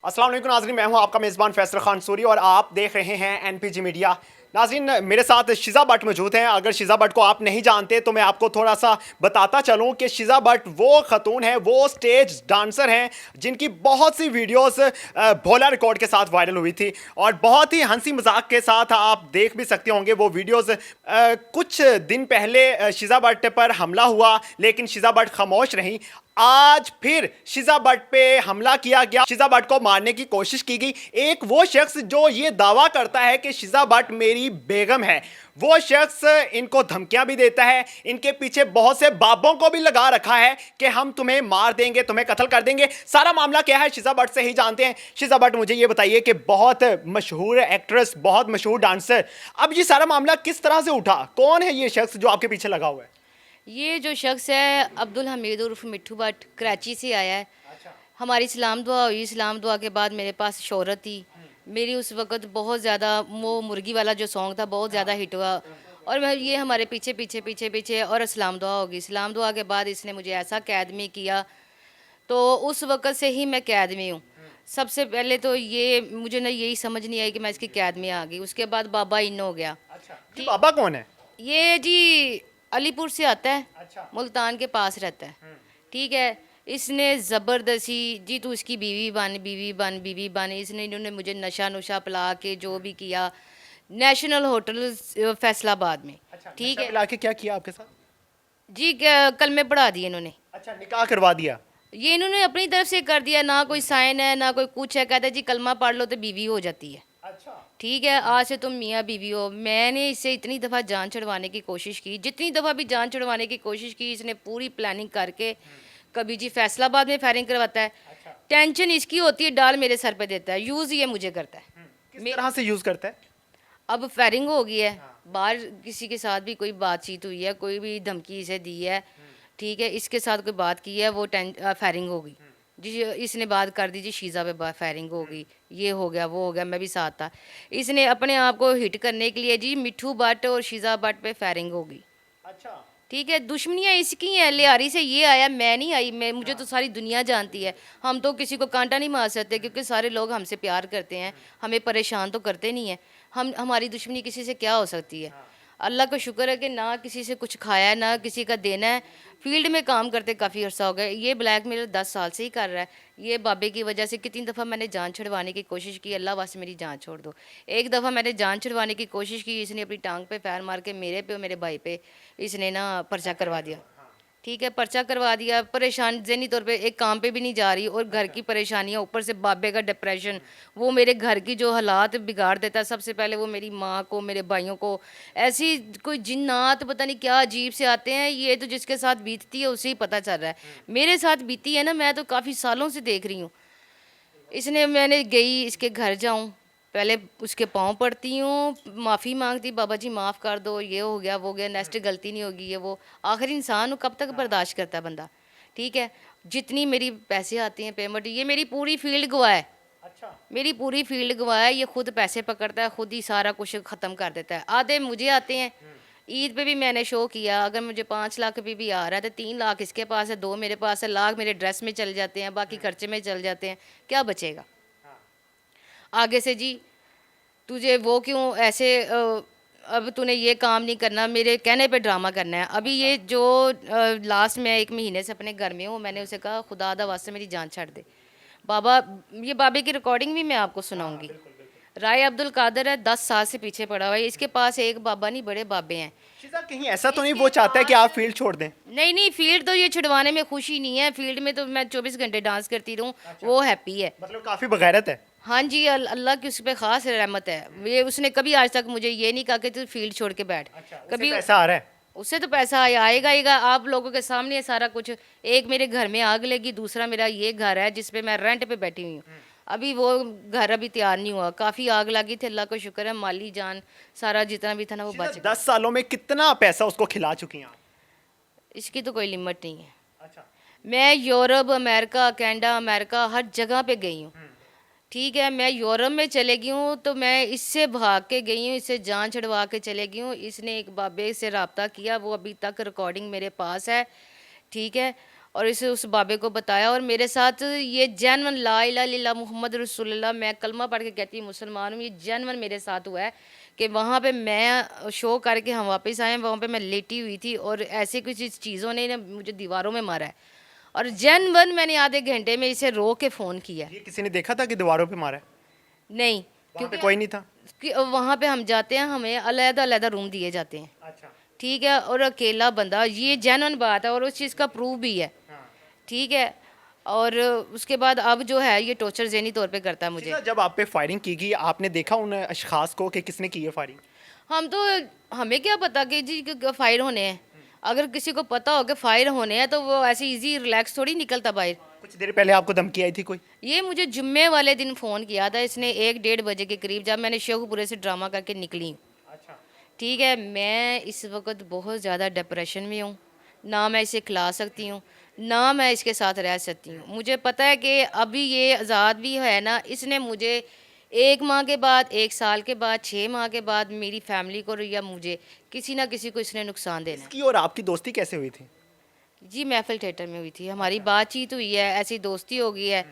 अस्सलाम वालेकुम नाज़रीन, मैं हूं आपका मेज़बान फैसल खान सूरी और आप देख रहे हैं एनपीजी मीडिया। नाज़रीन, मेरे साथ शिज़ा भट्ट मौजूद हैं। अगर शिज़ा भट्ट को आप नहीं जानते तो मैं आपको थोड़ा सा बताता चलूं कि शिज़ा भट्ट वो खतून है, वो स्टेज डांसर हैं जिनकी बहुत सी वीडियोस भोला रिकॉर्ड के साथ वायरल हुई थी और बहुत ही हंसी मजाक के साथ आप देख भी सकते होंगे वो वीडियोस। कुछ दिन पहले शिज़ा भट्ट पर हमला हुआ लेकिन शिज़ा भट्ट खामोश रहीं। आज फिर शिज़ा भट्ट पे हमला किया गया, शिज़ा भट्ट को मारने की कोशिश की गई। एक वो शख्स जो ये दावा करता है कि शिज़ा भट्ट मेरी बेगम है, वो शख्स इनको धमकियां भी देता है। इनके पीछे बहुत से बाबों को भी लगा रखा है कि हम तुम्हें मार देंगे, तुम्हें कत्ल कर देंगे। सारा मामला क्या है शिज़ा भट्ट से ही जानते हैं। शिज़ा भट्ट, मुझे ये बताइए कि बहुत मशहूर एक्ट्रेस, बहुत मशहूर डांसर, अब ये सारा मामला किस तरह से उठा? कौन है ये शख्स जो आपके पीछे लगा हुआ है? ये जो शख्स है अब्दुल हमीद उर्फ मिट्ठू भट्ट, कराची से आया है। हमारी इस्लाम दुआ हुई, इस्लाम दुआ के बाद मेरे पास शोहरत थी। मेरी उस वक़्त बहुत ज़्यादा वो मुर्गी वाला जो सॉन्ग था बहुत ज़्यादा हिट हुआ और ये हमारे पीछे पीछे पीछे पीछे और इस्लाम दुआ होगी। इस्लाम दुआ के बाद इसने मुझे ऐसा कैद में किया, तो उस वक़्त से ही मैं कैद में हूँ। सबसे पहले तो ये मुझे ना यही समझ नहीं आई कि मैं इसकी कैद में आ गई। उसके बाद बाबा इन हो गया। ये बाबा कौन है? ये जी अलीपुर से आता है, अच्छा। मुल्तान के पास रहता है। ठीक है, इसने ज़बरदस्ती जी तू इसकी बीवी बन, बीवी बन, बीवी बन। इसने इन्होंने मुझे नशा नुशा पिला के जो भी किया, नेशनल होटल फैसलाबाद में। अच्छा, ठीक नशा है मिला के क्या किया आपके साथ? जी, कलमे पढ़ा दिए इन्होंने। अच्छा, निकाह करवा दिया। ये इन्होंने अपनी तरफ से कर दिया, ना कोई साइन है ना कोई कुछ है। कहते हैं जी कलमा पढ़ लो तो बीवी हो जाती है। अच्छा। ठीक है, आज से तुम मियाँ बीवी हो। मैंने इससे इतनी दफ़ा जान छुड़वाने की कोशिश की, जितनी दफ़ा भी जान छुड़वाने की कोशिश की, इसने पूरी प्लानिंग करके कभी जी फैसलाबाद में फायरिंग करवाता है। अच्छा। टेंशन इसकी होती है, डाल मेरे सर पे देता है। यूज़ ये मुझे करता है। किस मे- तरह से यूज करता है? अब फायरिंग हो गई है, बाहर किसी के साथ भी कोई बातचीत हुई है, कोई भी धमकी इसे दी है, ठीक है, इसके साथ कोई बात की है, वो फायरिंग हो गई जी। इसने बात कर दी जी शीज़ा पे फायरिंग हो गई, ये हो गया वो हो गया, मैं भी साथ था। इसने अपने आप को हिट करने के लिए जी मिट्ठू भट्ट और शीज़ा भट्ट पे फायरिंग हो गई। अच्छा। ठीक है, दुश्मनियाँ इसकी हैं। लियारी से ये आया, मैं नहीं आई। मैं मुझे तो सारी दुनिया जानती है। हम तो किसी को कांटा नहीं मार सकते क्योंकि सारे लोग हमसे प्यार करते हैं, हमें परेशान तो करते नहीं हैं। हमारी दुश्मनी किसी से क्या हो सकती है? अल्लाह का शुक्र है कि ना किसी से कुछ खाया है ना किसी का देना है। फील्ड में काम करते काफ़ी अर्सा हो गया। ये ब्लैकमेल 10 साल से ही कर रहा है। ये बाबे की वजह से कितनी दफ़ा मैंने जान छुड़वाने की कोशिश की, अल्लाह वास्ते मेरी जान छोड़ दो। एक दफ़ा मैंने जान छुड़वाने की कोशिश की, इसने अपनी टांग पे पैर मार के मेरे पे और मेरे भाई पे इसने ना पर्चा करवा दिया। ठीक है, पर्चा करवा दिया। परेशान ज़हनी तौर पे एक काम पे भी नहीं जा रही और घर की परेशानियाँ, ऊपर से बाबे का डिप्रेशन, वो मेरे घर की जो हालात बिगाड़ देता है। सबसे पहले वो मेरी माँ को, मेरे भाइयों को, ऐसी कोई जिन्नात पता नहीं क्या अजीब से आते हैं। ये तो जिसके साथ बीतती है उसे ही पता चल रहा है। मेरे साथ बीती है ना, मैं तो काफ़ी सालों से देख रही हूँ। इसने मैंने गई इसके घर जाऊँ, पहले उसके पाँव पड़ती हूँ, माफ़ी मांगती, बाबा जी माफ़ कर दो, ये हो गया वो गया, नेक्स्ट गलती नहीं होगी, ये वो। आखिर इंसान हूँ, कब तक बर्दाश्त करता है बंदा? ठीक है, जितनी मेरी पैसे आती हैं पेमेंट, ये मेरी पूरी फील्ड गवा है। अच्छा। मेरी पूरी फील्ड गवा है। ये खुद पैसे पकड़ता है, खुद ही सारा कुछ ख़त्म कर देता है। आधे मुझे आते हैं। ईद पे भी मैंने शो किया, अगर मुझे 5 लाख भी आ रहा है तो 3 लाख इसके पास है, 2 मेरे पास है, लाख मेरे ड्रेस में चल जाते हैं, बाकी खर्चे में चल जाते हैं। क्या बचेगा आगे से जी? तुझे वो क्यों ऐसे अब तूने ये काम नहीं करना, मेरे कहने पे ड्रामा करना है। अभी ये जो लास्ट में 1 महीने से अपने घर में हूँ, मैंने उसे कहा खुदा दा वास्ते मेरी जान छाड़ दे बाबा। ये बाबे की रिकॉर्डिंग भी मैं आपको सुनाऊंगी। राय अब्दुल कादर है, 10 साल से पीछे पड़ा हुआ है। इसके पास एक बाबा नहीं, बड़े बाबे हैं। शिज़ा, कहीं ऐसा तो नहीं वो चाहता है कि आप फील्ड छोड़ दें? नहीं नहीं, फील्ड तो ये छुड़वाने में खुशी नहीं है। फील्ड में तो मैं 24 घंटे डांस करती रहूँ, वो हैप्पी है। मतलब काफी बगैरत है। हाँ जी, अल्लाह की उस पर ख़ास रहमत है। ये उसने कभी आज तक मुझे ये नहीं कहा कि तू फील्ड छोड़ के बैठ। कभी पैसा आ रहा है? उससे तो पैसा आएगा आएगा। आप लोगों के सामने है सारा कुछ। एक मेरे घर में आग लगी, दूसरा मेरा ये घर है जिस पे मैं रेंट पे बैठी हुई हूँ। अभी वो घर अभी तैयार नहीं हुआ। काफ़ी आग लगी थी, अल्लाह का शुक्र है माली जान सारा जितना भी था ना वो बच गया। 10 सालों में कितना पैसा उसको खिला चुकी हैं आप? इसकी तो कोई लिमिट नहीं है। अच्छा। मैं यूरोप, अमेरिका, कनाडा, अमेरिका हर जगह पे गई हूँ। ठीक है, मैं यूरोप में चले गई हूँ तो मैं इससे भाग के गई हूँ, इससे जान छुड़वा के चले गई हूँ। इसने एक बाबे से रब्ता किया, वो अभी तक रिकॉर्डिंग मेरे पास है। ठीक है, और इसे उस बाबे को बताया, और मेरे साथ ये जेनवन ला इलाहा इल्लल्लाह मुहम्मद रसूलुल्लाह, मैं कलमा पढ़ के कहती हूँ मुसलमान हूँ, ये जेनवन मेरे साथ हुआ है कि वहाँ पे मैं शो करके हम वापस आए, वहाँ पे मैं लेटी हुई थी और ऐसे कुछ चीज़ों ने ना मुझे दीवारों में मारा है, और जेनवन मैंने आधे घंटे में इसे रो के फ़ोन किया है। ये किसी ने देखा था कि दीवारों पे मारा है? नहीं, वहाँ पे कोई नहीं था? वहाँ पे हम जाते हैं, हमें अलग-अलग रूम दिए जाते हैं, अच्छा। ठीक है, और अकेला बंदा, ये जेन्युइन बात है और उस चीज़ का प्रूफ भी है, ठीक है। और उसके बाद अब जो है ये टॉर्चर ज़हनी तौर पे करता है मुझे। जब आप पे फायरिंग की गई, आपने देखा उन अशखास को कि किसने की है फायरिंग? हम तो, हमें क्या पता कि जी फायर होने हैं, अगर किसी को पता हो कि फायर होने हैं तो वो ऐसे इजी रिलैक्स थोड़ी निकलता बाहर। कुछ देर पहले आपको धमकी आई थी कोई? ये मुझे जुम्मे वाले दिन फ़ोन किया था इसने 1-1:30 बजे के करीब, जब मैंने शेखपुरे से ड्रामा करके निकली, अच्छा। ठीक है। मैं इस वक्त बहुत ज़्यादा डिप्रेशन में हूँ, ना मैं इसे खिला सकती हूँ, ना मैं इसके साथ रह सकती हूँ। मुझे पता है कि अभी ये आज़ाद भी है ना, इसने मुझे 1 माह के बाद, 1 साल के बाद, 6 माह के बाद मेरी फैमिली को या मुझे किसी ना किसी को इसने नुकसान देना है। इसकी और आपकी दोस्ती कैसे हुई थी? जी महफिल थिएटर में हुई थी, हमारी बातचीत हुई है, ऐसी दोस्ती हो गई है।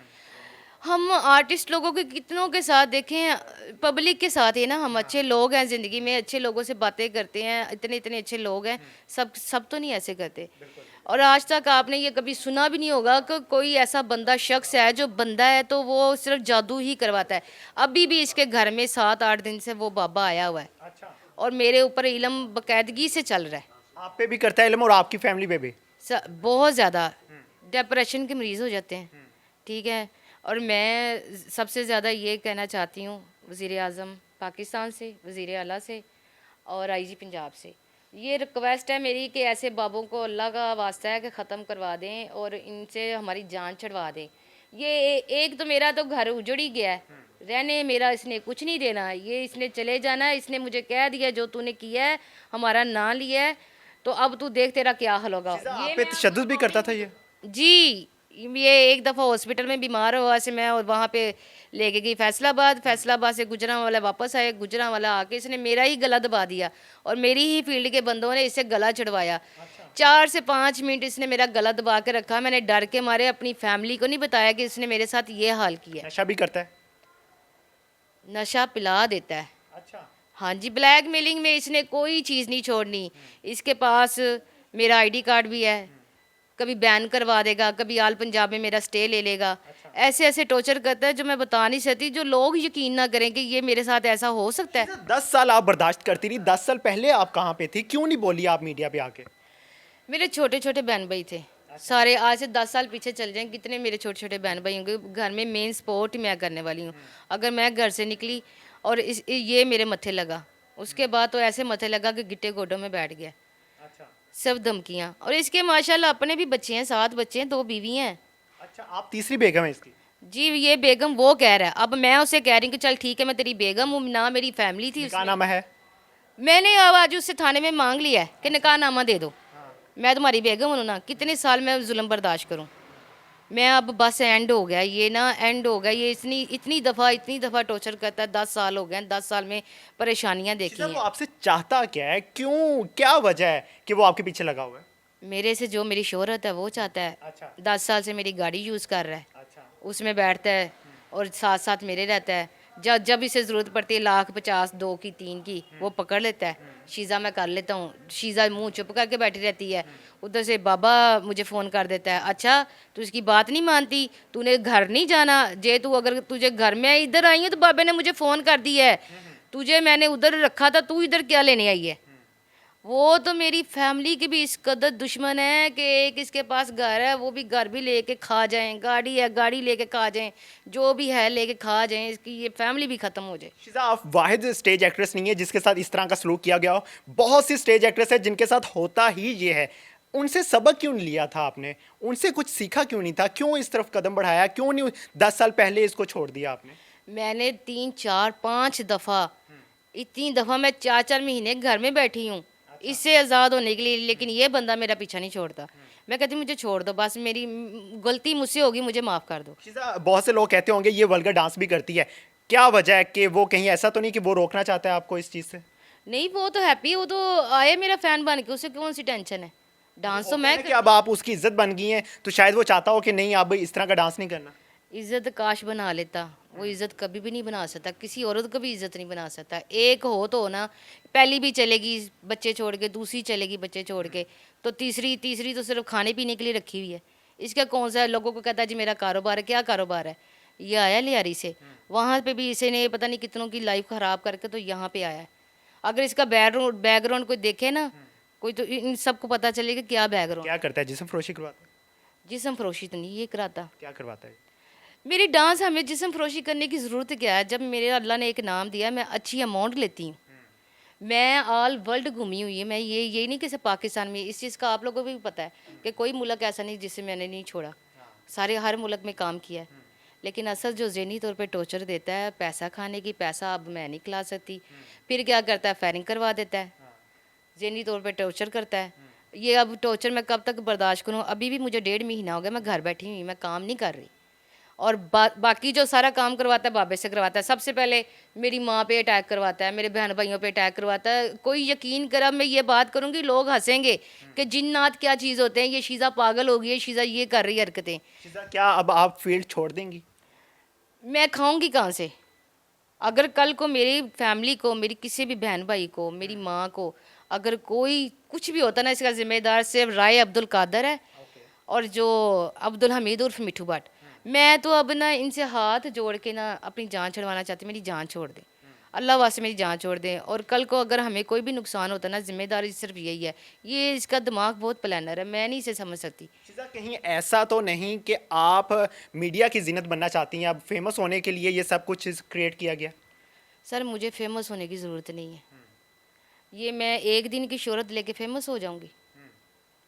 हम आर्टिस्ट लोगों के कितनों के साथ देखें, पब्लिक के साथ ही ना, हम अच्छे लोग हैं, ज़िंदगी में अच्छे लोगों से बातें करते हैं, इतने इतने अच्छे लोग हैं, सब तो नहीं ऐसे करते। और आज तक आपने ये कभी सुना भी नहीं होगा कि कोई ऐसा बंदा शख्स है जो बंदा है तो वो सिर्फ जादू ही करवाता है। अभी भी इसके घर में 7-8 दिन से वो बाबा आया हुआ है, अच्छा। और मेरे ऊपर इल्म बाकायदगी से चल रहा है। आप पे भी करता है इल्म और आपकी फैमिली पे भी? बहुत ज़्यादा डिप्रेशन के मरीज़ हो जाते हैं, ठीक है। और मैं सबसे ज़्यादा ये कहना चाहती हूँ वज़ीर आज़म पाकिस्तान से, वज़ीर आला से और आईजी पंजाब से, ये रिक्वेस्ट है मेरी कि ऐसे बाबों को अल्लाह का वास्ता है कि ख़त्म करवा दें और इनसे हमारी जान छड़वा दें। ये एक तो मेरा तो घर उजड़ ही गया है, रहने मेरा इसने कुछ नहीं देना, ये इसने चले जाना है, इसने मुझे कह दिया जो तूने किया है, हमारा ना लिया है, तो अब तू देख तेरा क्या हाल होगा। आप पे तशद्दुद भी करता था ये? जी, ये एक दफ़ा हॉस्पिटल में बीमार हुआ से मैं और वहाँ पे लेके गई फैसलाबाद, फैसलाबाद से गुजरांवाला वापस आए, गुजरांवाला आके इसने मेरा ही गला दबा दिया और मेरी ही फील्ड के बंदों ने इससे गला चढ़वाया। 4 से 5 मिनट इसने मेरा गला दबा के रखा, मैंने डर के मारे अपनी फैमिली को नहीं बताया कि इसने मेरे साथ ये हाल किया। नशा भी करता है? नशा पिला देता है। अच्छा। हाँ जी, ब्लैकमेलिंग में इसने कोई चीज़ नहीं छोड़नी। इसके पास मेरा आईडी कार्ड भी है, कभी बैन करवा देगा, कभी आल पंजाब में मेरा स्टे ले लेगा। ऐसे ऐसे टॉर्चर करता है जो मैं बता नहीं सकती, जो लोग यकीन ना करें कि ये मेरे साथ ऐसा हो सकता है। 10 साल आप बर्दाश्त करती रही, 10 साल पहले आप कहाँ पे थी? क्यों नहीं बोली आप मीडिया पे आके? मेरे छोटे छोटे बहन भाई थे सारे, आज से 10 साल पीछे चल जाएं, कितने मेरे छोटे छोटे बहन भाई होंगे। घर में मेन सपोर्ट ही मैं करने वाली हूँ। अगर मैं घर से निकली और ये मेरे मत्थे लगा, उसके बाद तो ऐसे मत्थे लगा कि गिट्टे गोडों में बैठ गया। अच्छा। सब धमकियाँ, और इसके माशाल्लाह अपने भी बच्चे हैं, 7 बच्चे हैं, 2 बीवी हैं। अच्छा, आप तीसरी बेगम है इसकी? जी, ये बेगम वो कह रहा है, अब मैं उसे कह रही हूँ कि चल ठीक है मैं तेरी बेगम हूँ, ना मेरी फैमिली थी। क्या नाम है? मैंने अब आज उससे थाने में मांग लिया है कि निकाहनामा दे दो, मैं तुम्हारी बेगम हूँ ना, कितने साल मैं जुल्म बर्दाश्त करूँ। मैं अब बस एंड हो गया, ये ना एंड हो गया। ये इतनी दफ़ा टॉर्चर करता है, 10 साल हो गए, 10 साल में परेशानियाँ देखी वो हैं। आपसे चाहता क्या है? क्यों, क्या वजह है कि वो आपके पीछे लगा हुआ है? मेरे से जो मेरी शोहरत है वो चाहता है। अच्छा। 10 साल से मेरी गाड़ी यूज़ कर रहा है, अच्छा। उसमें बैठता है और साथ साथ मेरे रहता है। जब जब इसे ज़रूरत पड़ती है 1,50,000 2 की 3 की, वो पकड़ लेता है। शीज़ा मैं कर लेता हूँ, शीज़ा मुंह चुप करके बैठी रहती है। उधर से बाबा मुझे फ़ोन कर देता है, अच्छा तू इसकी बात नहीं मानती, तूने घर नहीं जाना, जे तू अगर तुझे घर में इधर आई है तो बाबे ने मुझे फ़ोन कर दिया है, तुझे मैंने उधर रखा था, तू इधर क्या लेने आई है। वो तो मेरी फैमिली के भी इस कदर दुश्मन है कि एक इसके पास घर है, वो भी घर भी लेके खा जाएं, गाड़ी है गाड़ी लेके खा जाएं, जो भी है लेके खा जाएं, इसकी ये फैमिली भी ख़त्म हो जाए। शीज़ा, आप वाहिद स्टेज एक्ट्रेस नहीं है जिसके साथ इस तरह का सलूक किया गया हो। बहुत सी स्टेज एक्ट्रेस है जिनके साथ होता ही ये है। उनसे सबक क्यों नहीं लिया था आपने? उनसे कुछ सीखा क्यों नहीं था? क्यों इस तरफ कदम बढ़ाया? क्यों नहीं 10 साल पहले इसको छोड़ दिया आपने? मैंने 3 4 5 दफ़ा, इतनी दफ़ा मैं 4 महीने घर में बैठी हूँ इससे आज़ाद होने के लिए, लेकिन ये बंदा मेरा पीछा नहीं छोड़ता। मैं कहती हूँ मुझे छोड़ दो, बस मेरी गलती मुझसे होगी, मुझे माफ़ कर दो। शीज़ा, बहुत से लोग कहते होंगे ये वल्गर डांस भी करती है, क्या वजह है कि वो कहीं ऐसा तो नहीं कि वो रोकना चाहता है आपको इस चीज़ से? नहीं, वो तो हैप्पी है, वो तो आए मेरा फ़ैन बन के, उसे कौन सी टेंशन है। डांस तो होता है मैं कि अब आप उसकी इज्जत बन गई हैं तो शायद वो चाहता हो कि नहीं अब इस तरह का डांस नहीं करना। इज्जत काश बना लेता, वो इज्जत कभी भी नहीं बना सकता, किसी औरत को भी इज्जत नहीं बना सकता। एक हो तो ना, पहली भी चलेगी बच्चे छोड़ के, दूसरी चलेगी बच्चे छोड़ के, तो तीसरी तीसरी तो सिर्फ खाने पीने के लिए रखी हुई है। इसका कौन सा है? लोगों को कहता है जी मेरा कारोबार है। क्या कारोबार है? ये आया लियारी से, वहाँ पे भी इसे ने पता नहीं कितनों की लाइफ ख़राब करके तो यहाँ पे आया है। अगर इसका बैकग्राउंड कोई देखे ना, कोई तो इन सबको पता चलेगा क्या बैकग्राउंड। क्या करता है? जिस्म फरोशी करवाता है? जिसम फरोशी तो नहीं ये कराता। क्या करवाता है? मेरी डांस हमें जिस्म फरोशी करने की ज़रूरत क्या है? जब मेरे अल्लाह ने एक नाम दिया, मैं अच्छी अमाउंट लेती हूँ। मैं ऑल वर्ल्ड घूमी हुई है, मैं ये नहीं कि सिर्फ पाकिस्तान में। इस चीज़ का आप लोगों को भी पता है कि कोई मुल्क ऐसा नहीं जिसे मैंने नहीं छोड़ा, सारे हर मुल्क में काम किया है। लेकिन असल जो ज़हनी तौर पे टॉर्चर देता है पैसा खाने की, पैसा अब मैं नहीं खिला सकती, फिर क्या करता है फायरिंग करवा देता है, ज़हनी तौर पे टॉर्चर करता है। ये अब टॉर्चर मैं कब तक बर्दाश्त करूँ? अभी भी मुझे 1.5 महीना हो गया, मैं घर बैठी हुई, मैं काम नहीं कर रही। और बाकी जो सारा काम करवाता है बाबे से करवाता है। सबसे पहले मेरी माँ पे अटैक करवाता है, मेरे बहन भाइयों पे अटैक करवाता है। कोई यकीन कर, अब मैं ये बात करूँगी लोग हंसेंगे कि जिन्नात क्या चीज़ होते हैं, ये शीज़ा पागल हो गई है, शीज़ा ये कर रही है हरकतें। शीज़ा, क्या अब आप फील्ड छोड़ देंगी? मैं खाऊंगी कहाँ से? अगर कल को मेरी फैमिली को, मेरी किसी भी बहन भाई को, मेरी माँ को अगर कोई कुछ भी होता ना, इसका जिम्मेदार सिर्फ राय अब्दुल कादर है और जो अब्दुल हमीद उर्फ मिठू भट्ट। मैं तो अब ना इनसे हाथ जोड़ के ना अपनी जान छुड़वाना चाहती, मेरी जान छोड़ दें, अल्लाह वास्ते मेरी जान छोड़ दें। और कल को अगर हमें कोई भी नुकसान होता ना, जिम्मेदारी सिर्फ यही है। ये इसका दिमाग बहुत प्लानर है, मैं नहीं इसे समझ सकती। शीज़ा, कहीं ऐसा तो नहीं कि आप मीडिया की जीनत बनना चाहती हैं, अब फेमस होने के लिए ये सब कुछ क्रिएट किया गया? सर मुझे फेमस होने की ज़रूरत नहीं है। ये मैं एक दिन की शोहरत लेके फेमस हो जाऊंगी?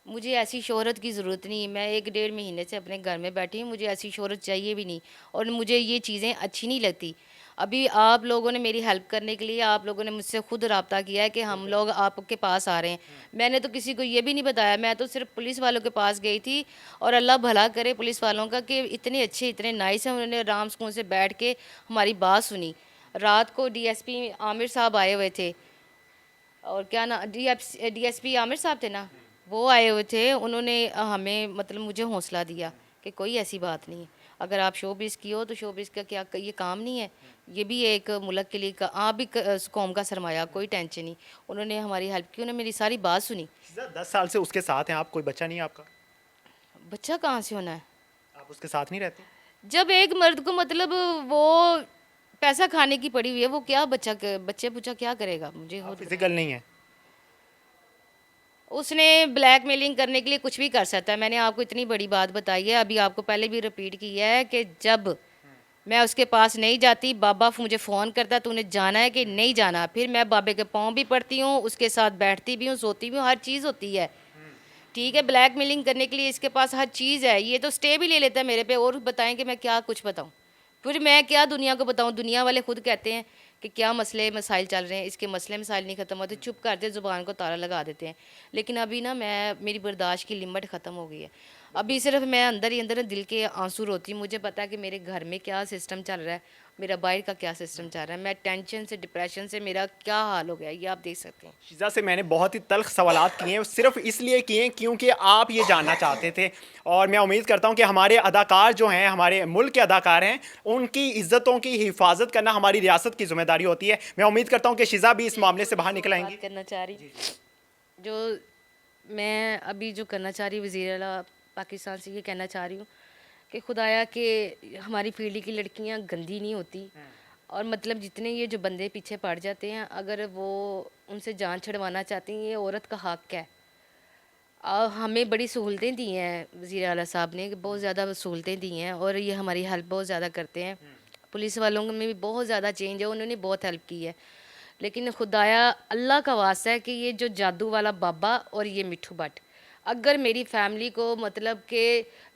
मुझे ऐसी शोहरत की ज़रूरत नहीं है। मैं 1 डेढ़ महीने से अपने घर में बैठी हूँ, मुझे ऐसी शोहरत चाहिए भी नहीं और मुझे ये चीज़ें अच्छी नहीं लगती। अभी आप लोगों ने मेरी हेल्प करने के लिए आप लोगों ने मुझसे खुद रब्ता किया है कि हम लोग आपके पास आ रहे हैं। मैंने तो किसी को ये भी नहीं बताया, मैं तो सिर्फ पुलिस वालों के पास गई थी। और अल्लाह भला करे पुलिस वालों का कि इतने अच्छे इतने नाइस हैं, उन्होंने आराम सुकून से बैठ के हमारी बात सुनी। रात को डीएसपी आमिर साहब आए हुए थे, और क्या ना डीएसपी आमिर साहब थे ना, वो आए हुए थे। उन्होंने हमें मतलब मुझे हौसला दिया कि कोई ऐसी बात नहीं है। अगर आप शोबिज़ की हो तो शोबिज़ का क्या ये काम नहीं है? ये भी एक मुल्क के लिए आप भी कौम का सरमाया, कोई टेंशन नहीं। उन्होंने हमारी हेल्प की, उन्होंने मेरी सारी बात सुनी। शीज़ा, 10 साल से उसके साथ हैं आप, कोई बच्चा नहीं है आपका? बच्चा कहाँ से होना है? आप उसके साथ नहीं रहते? जब एक मर्द को मतलब वो पैसा खाने की पड़ी हुई है, वो क्या बच्चे बुच्चा क्या करेगा? मुझे खुद फिजिकल नहीं है? उसने ब्लैकमेलिंग करने के लिए कुछ भी कर सकता है। मैंने आपको इतनी बड़ी बात बताई है, अभी आपको पहले भी रिपीट की है कि जब मैं उसके पास नहीं जाती, बाबा मुझे फ़ोन करता तूने जाना है कि नहीं जाना, फिर मैं बाबे के पाँव भी पड़ती हूँ, उसके साथ बैठती भी हूँ, सोती भी हूँ, हर चीज़ होती है। ठीक है, ब्लैकमेलिंग करने के लिए इसके पास हर चीज़ है। ये तो स्टे भी ले लेता है मेरे पे, और बताएं कि मैं क्या कुछ बताऊँ? फिर मैं क्या दुनिया को बताऊँ? दुनिया वाले खुद कहते हैं कि क्या मसले मसाइल चल रहे हैं, इसके मसले मसाइल नहीं ख़त्म होते, चुप करते ज़ुबान को ताला लगा देते हैं। लेकिन अभी ना मेरी बर्दाश्त की लिमिट ख़त्म हो गई है। अभी सिर्फ मैं अंदर ही अंदर दिल के आंसू रोती हूँ। मुझे पता है कि मेरे घर में क्या सिस्टम चल रहा है, मेरा बाहर का क्या सिस्टम चल रहा है। मैं टेंशन से, डिप्रेशन से मेरा क्या हाल हो गया, ये आप देख सकते हैं। शीज़ा से मैंने बहुत ही तल्ख सवालात किए हैं, सिर्फ इसलिए किए हैं क्योंकि आप ये जानना चाहते थे। और मैं उम्मीद करता हूं कि हमारे अदाकार जो हैं, हमारे मुल्क के अदाकार हैं, उनकी इज्जतों की हिफाजत करना हमारी रियासत की जिम्मेदारी होती है। मैं उम्मीद करता हूं कि शीज़ा भी इस मामले से बाहर निकल आएंगी। बात करना चाह रही जो मैं अभी जो करना चाह रही वज़ीर आला पाकिस्तान से ये कहना चाह रही हूँ कि खुदाया कि हमारी पीढ़ी की लड़कियाँ गंदी नहीं होती। और मतलब जितने ये जो बंदे पीछे पड़ जाते हैं, अगर वो उनसे जान छुड़वाना चाहती हैं, ये औरत का हक़ है। हमें बड़ी सहूलतें दी हैं वज़ीर आला साहब ने, बहुत ज़्यादा सहूलतें दी हैं और ये हमारी हेल्प बहुत ज़्यादा करते हैं। पुलिस वालों में भी बहुत ज़्यादा चेंज है, उन्होंने बहुत हेल्प की है। लेकिन खुदाया अल्लाह का वास्ता है कि ये जो जादू वाला बाबा और ये मिठू भट्ट, अगर मेरी फैमिली को मतलब कि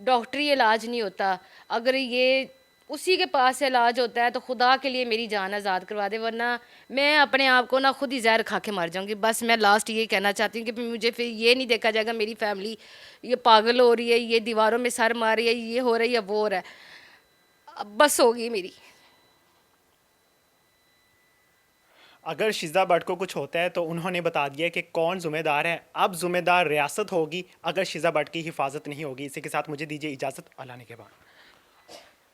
डॉक्टरी इलाज नहीं होता, अगर ये उसी के पास से इलाज होता है, तो खुदा के लिए मेरी जान आज़ाद करवा दे, वरना मैं अपने आप को ना खुद ही जहर खा के मर जाऊंगी। बस मैं लास्ट ये कहना चाहती हूँ कि मुझे फिर ये नहीं देखा जाएगा मेरी फैमिली ये पागल हो रही है, ये दीवारों में सर मार रही है, ये हो रही है, वो हो रहा है। अब बस होगी मेरी। अगर शिजा भट्ट को कुछ होता है तो उन्होंने बता दिया कि कौन ज़िम्मेदार है। अब ज़िम्मेदार रियासत होगी अगर शिजा भट्ट की हिफाजत नहीं होगी। इसी के साथ मुझे दीजिए इजाज़त। अल्लाह ने के बाद।